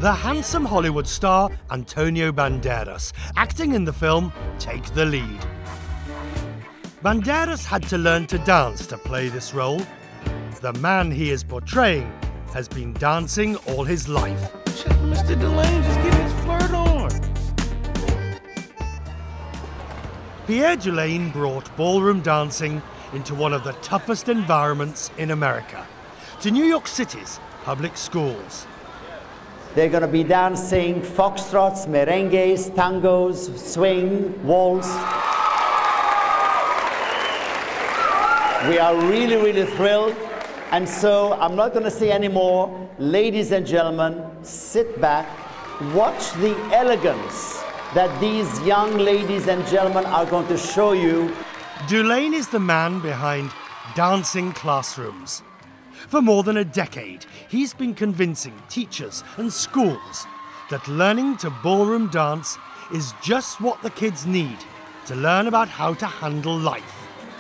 The handsome Hollywood star Antonio Banderas, acting in the film Take the Lead. Banderas had to learn to dance to play this role. The man he is portraying has been dancing all his life. Mr. Dulaine, just get his flirt on. Pierre Dulaine brought ballroom dancing into one of the toughest environments in America, to New York City's public schools. They're going to be dancing foxtrots, merengues, tangos, swing, waltz. We are really, really thrilled. And so I'm not going to say any more. Ladies and gentlemen, sit back, watch the elegance that these young ladies and gentlemen are going to show you. Dulaine is the man behind dancing classrooms. For more than a decade, he's been convincing teachers and schools that learning to ballroom dance is just what the kids need to learn about how to handle life.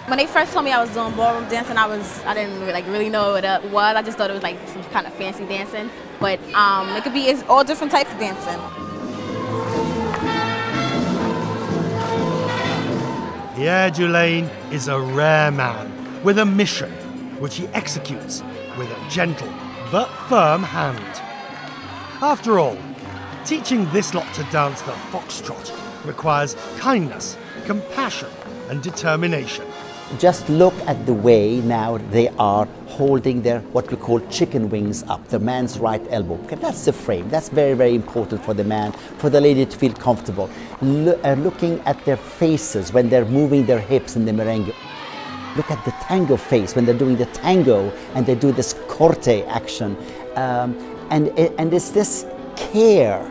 When they first told me I was doing ballroom dancing, I didn't really know what it was. I just thought it was like some kind of fancy dancing. But it's all different types of dancing. Pierre Dulaine is a rare man with a mission, which he executes with a gentle but firm hand. After all, teaching this lot to dance the foxtrot requires kindness, compassion, and determination. Just look at the way now they are holding their, what we call chicken wings up, the man's right elbow. Okay, that's the frame. That's very, very important for the man, for the lady to feel comfortable. Looking at their faces when they're moving their hips in the merengue. Look at the tango face when they're doing the tango and they do this corte action. And it's this care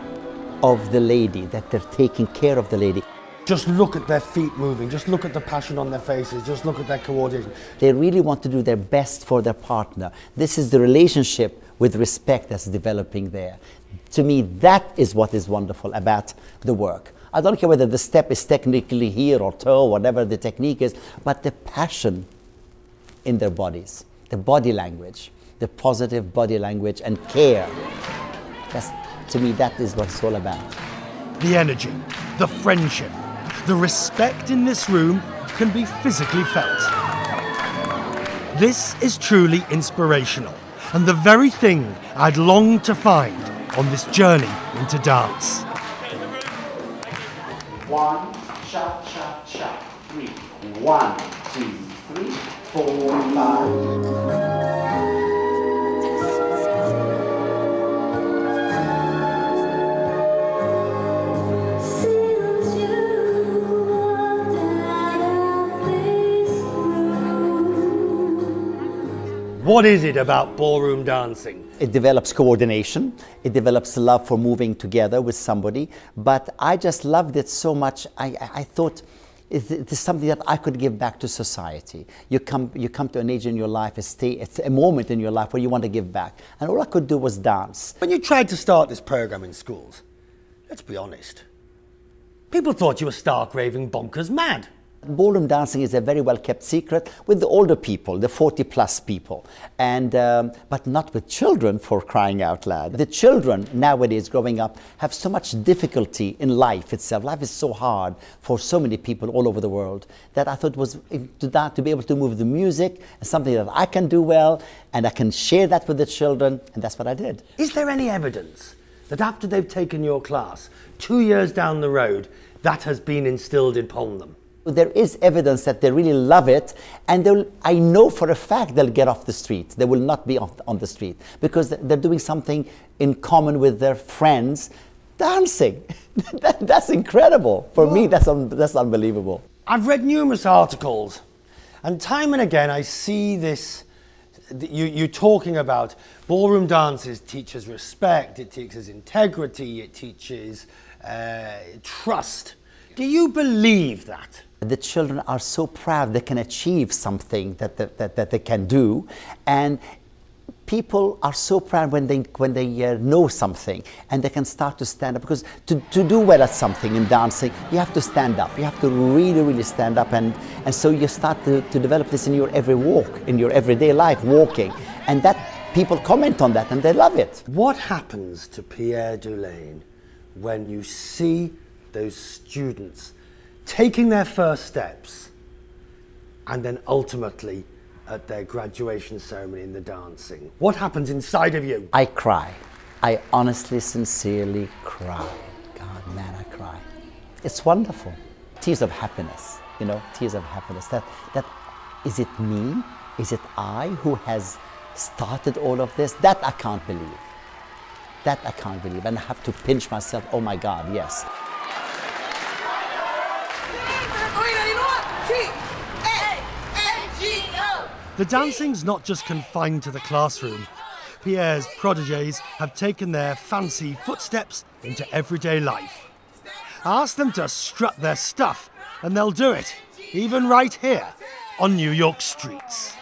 of the lady, that they're taking care of the lady. Just look at their feet moving, just look at the passion on their faces, just look at their coordination. They really want to do their best for their partner. This is the relationship with respect that's developing there. To me, that is what is wonderful about the work. I don't care whether the step is technically here or toe, whatever the technique is, but the passion in their bodies, the body language, the positive body language and care. To me, that is what it's all about. The energy, the friendship, the respect in this room can be physically felt. This is truly inspirational and the very thing I'd longed to find on this journey into dance. 1, sharp, sharp, sharp, 3. 1, 2, 3, 4, 5. What is it about ballroom dancing? It develops coordination, it develops love for moving together with somebody, but I just loved it so much, I thought it is something that I could give back to society. You come to an age in your life, it's a moment in your life where you want to give back, and all I could do was dance. When you tried to start this program in schools, let's be honest, people thought you were stark raving bonkers mad. Ballroom dancing is a very well kept secret with the older people, the 40+ people, and but not with children, for crying out loud. The children nowadays growing up have so much difficulty in life itself. Life is so hard for so many people all over the world that I thought was to be able to move the music is something that I can do well, and I can share that with the children, and that's what I did. Is there any evidence that after they've taken your class, 2 years down the road, that has been instilled upon them? There is evidence that they really love it, and I know for a fact they'll get off the street. They will not be on the street because they're doing something in common with their friends, dancing. That's incredible. For me, that's unbelievable. I've read numerous articles, and time and again I see this, you talking about ballroom dances teaches respect, it teaches integrity, it teaches trust. Do you believe that? The children are so proud they can achieve something that they can do, and people are so proud when they know something and they can start to stand up, because to do well at something in dancing you have to stand up, you have to really stand up, and so you start to develop this in your every walk, in your everyday life, walking, and that people comment on that and they love it. What happens to Pierre Dulaine when you see those students taking their first steps and then ultimately at their graduation ceremony in the dancing? What happens inside of you? I cry. I honestly, sincerely cry. God, man, I cry. It's wonderful. Tears of happiness, you know, tears of happiness. That is it me? Is it I who has started all of this? That I can't believe. That I can't believe. And I have to pinch myself. Oh my God, yes. The dancing's not just confined to the classroom. Pierre's protégés have taken their fancy footsteps into everyday life. Ask them to strut their stuff and they'll do it, even right here on New York streets.